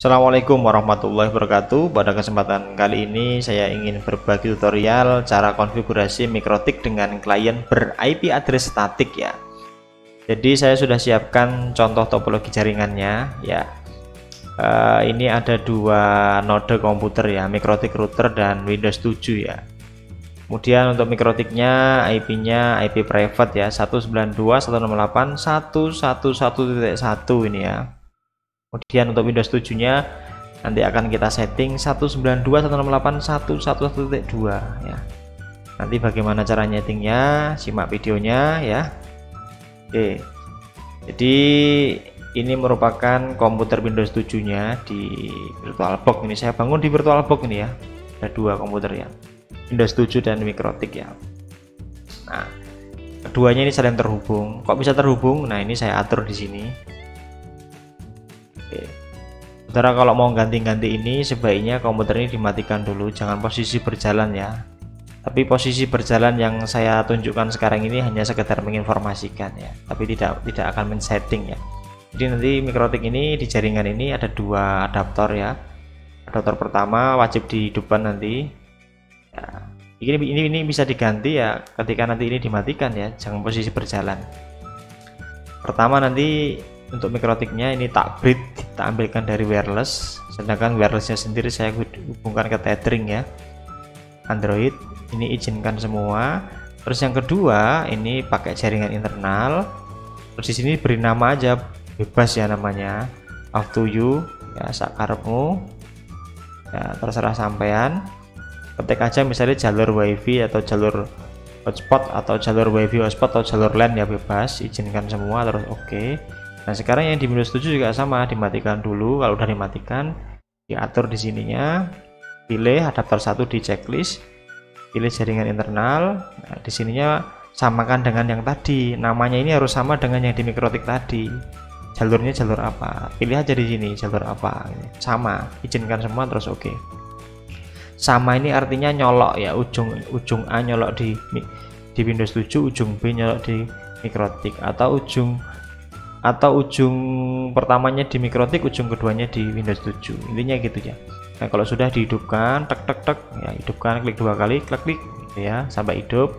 Assalamualaikum warahmatullahi wabarakatuh. Pada kesempatan kali ini saya ingin berbagi tutorial cara konfigurasi mikrotik dengan klien ber-IP address statik ya. Jadi saya sudah siapkan contoh topologi jaringannya ya. Ini ada dua node komputer ya, mikrotik router dan Windows 7 ya. Kemudian untuk mikrotiknya IP-nya IP private ya, 192.168.111.1 ini ya. Kemudian untuk Windows 7 nya nanti akan kita setting 192.168.111.2 ya. Nanti bagaimana cara nyetingnya, simak videonya ya. Oke, jadi ini merupakan komputer Windows 7 nya di VirtualBox. Ini saya bangun di VirtualBox ini ya, ada dua komputer ya, Windows 7 dan mikrotik ya. Nah, keduanya ini saling terhubung. Kok bisa terhubung? Nah, ini saya atur di sini. Saudara kalau mau ganti-ganti ini sebaiknya komputer ini dimatikan dulu, jangan posisi berjalan ya. Tapi posisi berjalan yang saya tunjukkan sekarang ini hanya sekedar menginformasikan ya, tapi tidak akan men-setting ya. Jadi nanti mikrotik ini di jaringan ini ada dua adaptor ya. Adaptor pertama wajib dihidupkan nanti. Ya, ini bisa diganti ya ketika nanti ini dimatikan ya, jangan posisi berjalan. Pertama nanti untuk mikrotiknya ini tak ambilkan dari wireless, sedangkan wirelessnya sendiri saya hubungkan ke tethering ya, Android. Ini izinkan semua. Terus yang kedua ini pakai jaringan internal. Terus di sini beri nama aja bebas ya, namanya up to you ya, sakarepmu ya, terserah sampean. Ketik aja misalnya jalur wifi atau jalur hotspot atau jalur wifi hotspot atau jalur LAN ya, bebas, izinkan semua terus oke. Nah sekarang yang di Windows 7 juga sama, dimatikan dulu. Kalau udah dimatikan diatur di sininya, pilih adaptor 1 di checklist, pilih jaringan internal. Nah, di sininya samakan dengan yang tadi, namanya ini harus sama dengan yang di mikrotik tadi. Jalurnya jalur apa, pilih aja di sini jalur apa, sama, izinkan semua terus oke. Sama ini artinya nyolok ya, ujung A nyolok di Windows 7, ujung B nyolok di mikrotik, atau ujung pertamanya di mikrotik, ujung keduanya di Windows 7, intinya gitu ya. Nah kalau sudah dihidupkan, tek ya, hidupkan, klik dua kali, klik gitu ya sampai hidup.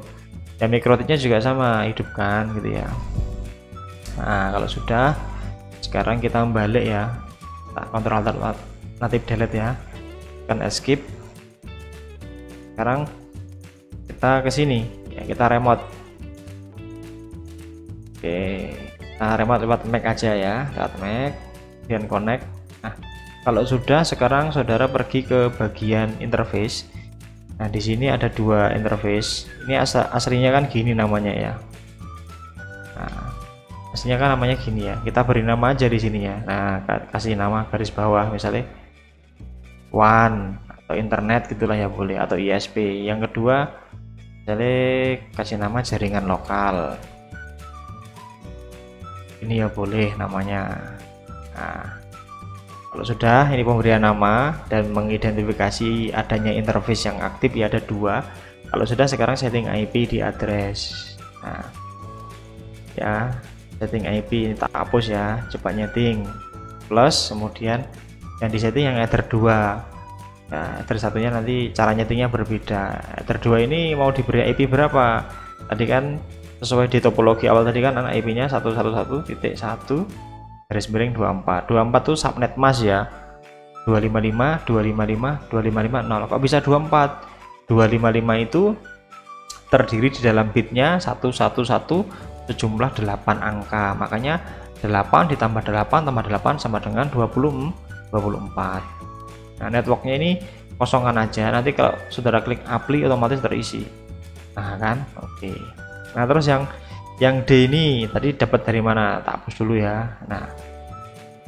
Dan mikrotiknya juga sama, hidupkan gitu ya. Nah kalau sudah, sekarang kita balik ya, Ctrl Alt native delete ya, kan escape. Sekarang kita ke sini ya, kita remote. Oke, nah remote lewat Mac aja ya, lewat Mac dan connect. Nah kalau sudah, sekarang saudara pergi ke bagian interface. Nah di sini ada dua interface. Ini aslinya kan gini namanya ya. Nah aslinya kan namanya gini ya, kita beri nama aja di sini ya. Nah kasih nama garis bawah misalnya WAN atau internet gitulah ya, boleh, atau ISP. Yang kedua misalnya kasih nama jaringan lokal, ini ya boleh namanya. Nah kalau sudah, ini pemberian nama dan mengidentifikasi adanya interface yang aktif ya, ada dua. Kalau sudah, sekarang setting IP di address. Nah ya, setting IP ini tak hapus ya, coba nyeting plus, kemudian yang disetting yang ether 2 ya, ether satunya nanti cara nyetingnya berbeda. Ether 2 ini mau diberi IP berapa, tadi kan sesuai di topologi awal tadi kan, anak IP nya 111.1.24 tuh subnet mask ya, 255.255.255.0. kok bisa 24? 255 itu terdiri di dalam bitnya 111 sejumlah 8 angka, makanya 8 ditambah 8 tambah 8 sama dengan 24. Nah networknya ini kosongan aja, nanti kalau saudara klik apply otomatis terisi. Nah kan, oke. Nah terus yang D ini tadi dapat dari mana, tak hapus dulu ya. Nah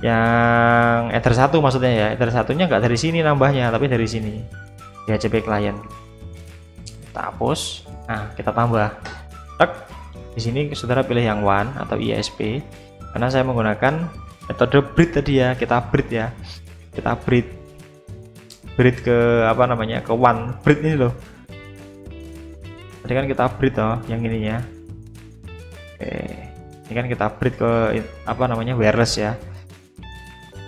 yang ether 1 maksudnya ya, ether satunya nggak dari sini nambahnya, tapi dari sini di HCP client, tak hapus. Nah kita tambah tek. Di sini saudara pilih yang WAN atau ISP, karena saya menggunakan metode bridge tadi ya, kita bridge ya, kita bridge ke apa namanya, ke WAN bridge ini loh. Tadi kan kita bridge toh yang ininya. Oke, ini kan kita bridge ke apa namanya, wireless ya.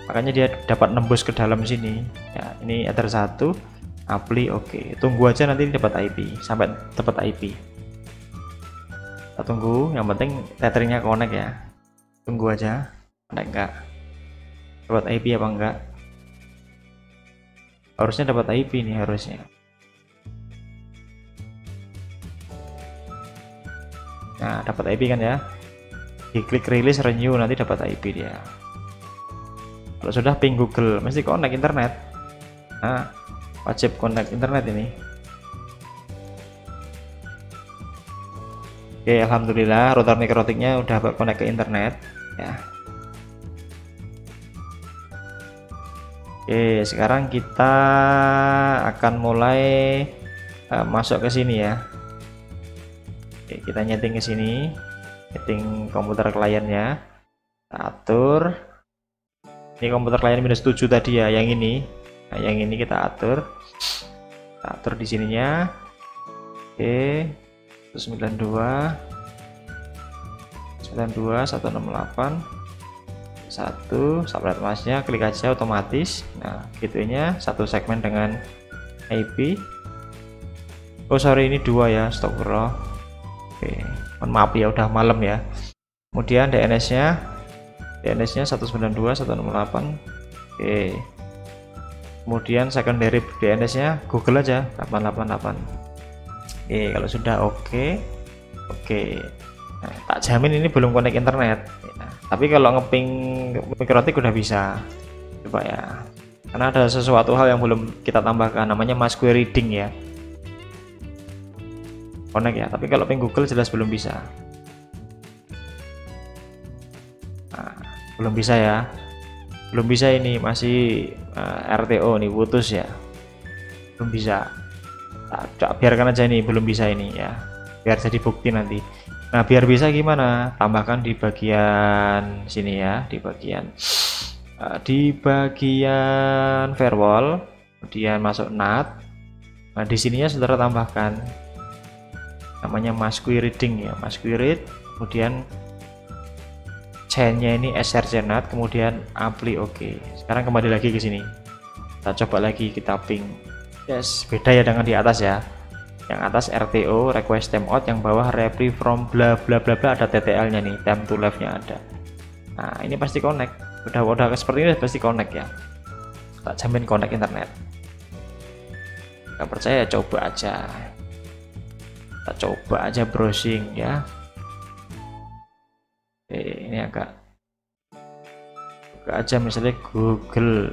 makanya dia dapat nembus ke dalam sini ya. Ini Ether 1 apply, oke. Tunggu aja nanti dapat IP, sampai dapat IP kita tunggu, yang penting tethering-nya connect ya. Tunggu aja connect enggak, dapat IP apa enggak. Harusnya dapat IP nih, harusnya. Nah, dapat IP kan ya. Diklik release renew, nanti dapat IP dia. Kalau sudah ping Google, mesti connect internet. Nah, wajib connect internet ini. Oke, alhamdulillah router mikrotiknya udah connect ke internet ya. Oke, sekarang kita akan mulai masuk ke sini ya. Oke, kita nyeting ke sini, nyeting komputer kliennya, atur. Ini komputer klien -7 tadi ya, yang ini. Nah, yang ini kita atur di sininya. Oke, 192 168 1 subnet masnya, klik aja otomatis. Nah, gitunya satu segmen dengan IP. Oh sorry, ini 2 ya, astagfirullah. Oke, mohon maaf ya, udah malam ya. Kemudian DNS nya 192 168. Oke, kemudian secondary DNS nya Google aja 888. Oke, kalau sudah oke. Nah, tak jamin ini belum connect internet ya. Tapi kalau ngeping mikrotik udah bisa, coba ya, karena ada sesuatu hal yang belum kita tambahkan, namanya MySQL reading ya, connect ya. Tapi kalau ping Google jelas belum bisa. Nah, belum bisa ya, belum bisa, ini masih RTO nih, putus ya, belum bisa. Nah, biarkan aja ini belum bisa ini ya, biar jadi bukti nanti. Nah, biar bisa gimana? Tambahkan di bagian sini ya, di bagian firewall, kemudian masuk NAT. Nah, di sininya saudara tambahkan namanya MySQL reading ya, MySQL read, kemudian chainnya ini src NAT, kemudian apply oke. Sekarang kembali lagi ke sini. Kita coba lagi, kita ping. Yes, beda ya dengan di atas ya. Yang atas RTO request timeout, yang bawah reply from bla bla bla bla, ada TTL-nya nih, time to live-nya ada. Nah, ini pasti connect. Udah seperti ini pasti connect ya. Tak jamin connect internet. Nggak percaya, coba aja. Kita coba aja browsing ya. Oke, ini agak buka aja misalnya Google.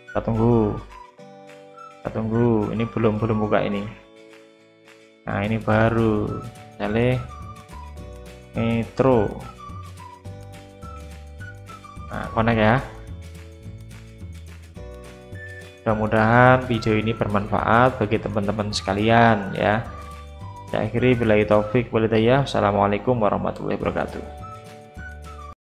Kita tunggu. Ini belum buka ini. Nah, ini baru misalnya Metro. Nah, connect ya. Mudah-mudahan video ini bermanfaat bagi teman-teman sekalian ya. Saya akhiri, billahi taufik walhidayah. Assalamualaikum warahmatullahi wabarakatuh.